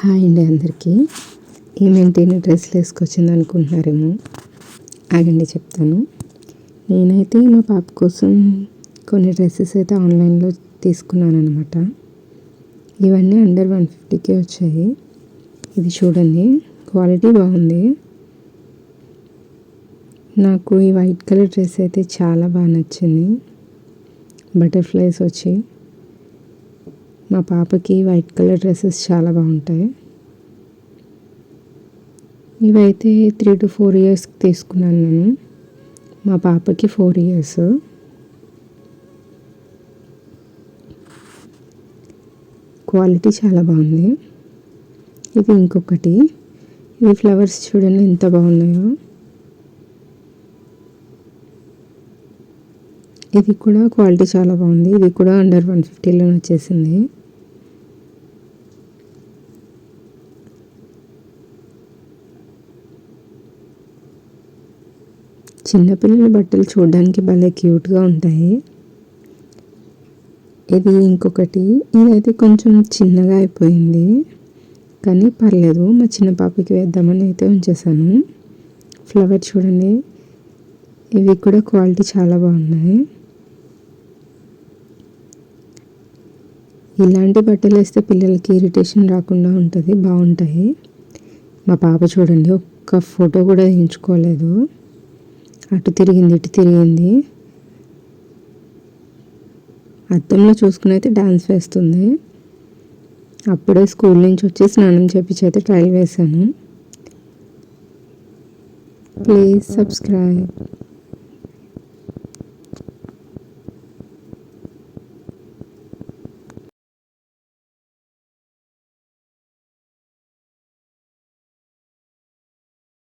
Hi అండి అందరికీ. ఏమేంటి డ్రెస్సులు వేసుకొచ్చింది అనుకుంటున్నారేమో, ఆగండి చెప్తాను. నేనైతే మా పాప కోసం కొన్ని డ్రెస్సెస్ అయితే ఆన్లైన్లో తీసుకున్నాను అనమాట. ఇవన్నీ అండర్ 150కే వచ్చాయి. ఇది చూడండి, క్వాలిటీ బాగుంది. నాకు ఈ వైట్ కలర్ డ్రెస్ అయితే చాలా బాగా నచ్చింది. బటర్ఫ్లైస్ వచ్చి మా పాపకి వైట్ కలర్ డ్రెస్సెస్ చాలా బాగుంటాయి. ఇవైతే 3 to 4 years తీసుకున్నాను నేను. మా పాపకి 4 years. క్వాలిటీ చాలా బాగుంది. ఇది ఇంకొకటి, ఇవి ఫ్లవర్స్ చూడండి ఎంత బాగున్నాయో. ఇది కూడా క్వాలిటీ చాలా బాగుంది. ఇది కూడా అండర్ 150లో వచ్చేసింది. చిన్నపిల్లల బట్టలు చూడడానికి భలే క్యూట్గా ఉంటాయి. ఇది ఇంకొకటి, ఇదైతే కొంచెం చిన్నగా అయిపోయింది కానీ పర్లేదు, మా చిన్న పాపకి వేద్దామని అయితే ఉంచేసాను. ఫ్లవర్ చూడండి, ఇవి కూడా క్వాలిటీ చాలా బాగున్నాయి. ఇలాంటి బట్టలు వేస్తే పిల్లలకి ఇరిటేషన్ రాకుండా ఉంటుంది, బాగుంటాయి. మా పాప చూడండి, ఒక్క ఫోటో కూడా తీయించుకోలేదు. అటు తిరిగింది, ఇటు తిరిగింది. అద్దంలో చూసుకుని అయితే డాన్స్ వేస్తుంది. అప్పుడే స్కూల్ నుంచి వచ్చి స్నానం చేపించి అయితే ట్రైల్ వేశాను. Please subscribe.